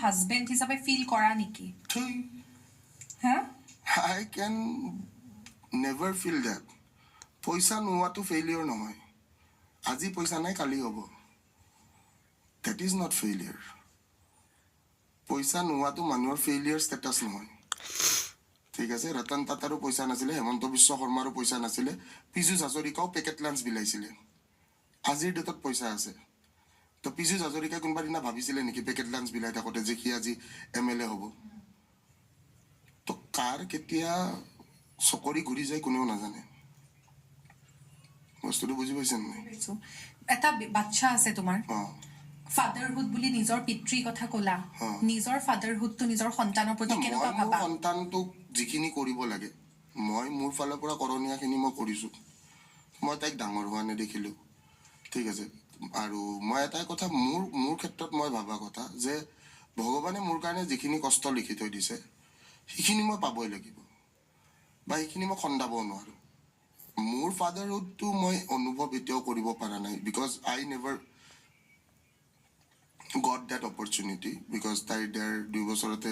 Husband হিচাপে feel কৰা নেকি? হা? I can never feel that. পইচা নোহোৱাটো ফেইলিয়ৰ নহয়। আজি পইচা নাই কালি হ'ব। That is not failure. পইচা নোহোৱাটো মানুহৰ ফেইলিয়ৰ ষ্টেটাছ নহয়। ঠিক আছে, ৰতন টাটাৰো পইচা নাছিলে, হেমন্ত বিশ্ব শৰ্মাৰো পইচা নাছিলে, পীযুষ হাজৰিকাও পেকেট লাঞ্চ বিলাইছিলে। আজিৰ ডেটত পইচা আছে। তো পীযুষ হাজৰিকাই কোনোবা দিনা ভাবিছিলে নেকি পেকেট লাঞ্চ বিলাই থাকোঁতে যে সি আজি MLA হ'ব? তো কাৰ কেতিয়া চকৰি ঘূৰি যায় কোনেও নাজানে। বস্তুটো বুজি পাইছে নাই? এটা বাচ্চা আছে তোমাৰ, অঁ, ফাদাৰহুড বুলি নিজৰ পিতৃৰ কথা ক'লা, নিজৰ ফাদাৰহুডটো নিজৰ সন্তানৰ প্ৰতি কেনেকুৱা মই মোৰ ভাবা? সন্তানটোক যিখিনি কৰিব লাগে মই মোৰ ফালৰ পৰা কৰণীয়াখিনি মই কৰিছোঁ। মই তাইক ডাঙৰ হোৱা নেদেখিলোঁ। ঠিক আছে, আৰু মই এটাই কথা মোৰ ক্ষেত্ৰত মই ভাবা কথা যে ভগৱানে মোৰ কাৰণে যিখিনি কষ্ট লিখি থৈ দিছে সেইখিনি মই পাবই লাগিব, বা সেইখিনি মই খন্দাবও নোৱাৰোঁ। মোৰ ফাদাৰহুডটো মই অনুভৱ এতিয়াও কৰিব পৰা নাই, because I never got that opportunity, because তাই 2 বছৰতে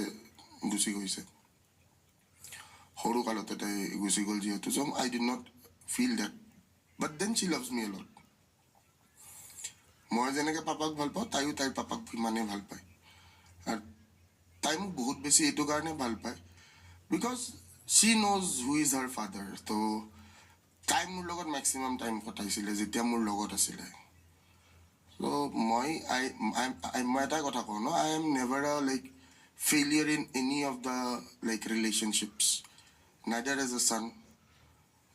গুচি গৈছে, সৰু কালতে তাই গুচি গ'ল যিহেতু। So' I did not feel that, but then she loves me a lot. মই যেনেকৈ পাপাক ভাল পাওঁ তাইও তাইৰ পাপাক সিমানেই ভাল পায়। আৰু তাই মোক বহুত বেছি এইটো কাৰণে ভাল পায় because Shi knows who is her father. তো তাই মোৰ লগত মেক্সিমাম টাইম কটাইছিলে যেতিয়া মোৰ লগত আছিলে। চ' মই এটাই কথা কওঁ ন, আই এম নেভাৰ আ like failure in any of the like relationships, neither as a son,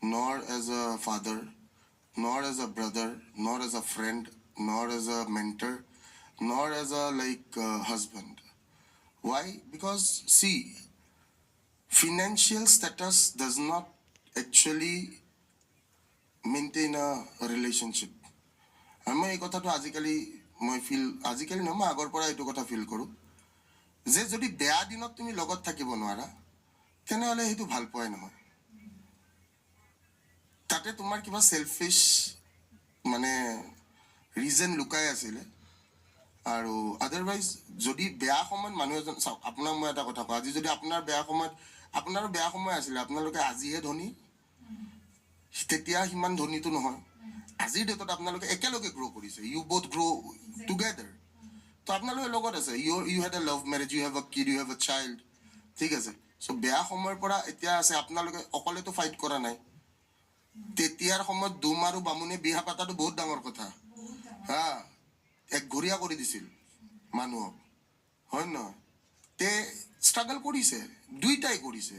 nor as a father, nor as a brother, nor as a friend, nor as a mentor, nor as a husband. Why? Because see, financial status does not actually maintain a relationship. আৰু মই এই কথাটো আজিকালি নহয়, মই আগৰ পৰা এইটো কথা ফিল কৰোঁ যে যদি বেয়া দিনত তুমি লগত থাকিব নোৱাৰা তেনেহ'লে সেইটো ভাল পোৱাই নহয়। তাতে তোমাৰ কিবা চেলফিছ মানে ৰিজন লুকাই আছিলে। আৰু আদাৰৱাইজ যদি বেয়া সময়ত মানুহ এজন, চাওক আপোনাক মই এটা কথা কওঁ, আজি যদি আপোনাৰো বেয়া সময় আছিলে, আপোনালোকে আজিহে ধনী, তেতিয়া সিমান ধনীটো নহয়। আজিৰ ডেটত আপোনালোকে একেলগে গ্ৰ' কৰিছে, ইউ বোথ গ্ৰ' টুগেডাৰ। তো আপোনালোকে লগত আছে, you had a love marriage, you have a kid, you have a child. ঠিক আছে, চ' বেয়া সময়ৰ পৰা এতিয়া আছে, আপোনালোকে অকলেতো ফাইট কৰা নাই। তেতিয়াৰ সময়ত দুম আৰু বামুণে বিয়া পাতাটো বহুত ডাঙৰ কথা। হা, একঘৰীয়া কৰি দিছিল মানুহক, হয় নহয়? তে ষ্ট্ৰাগল কৰিছে, দুইটাই কৰিছে।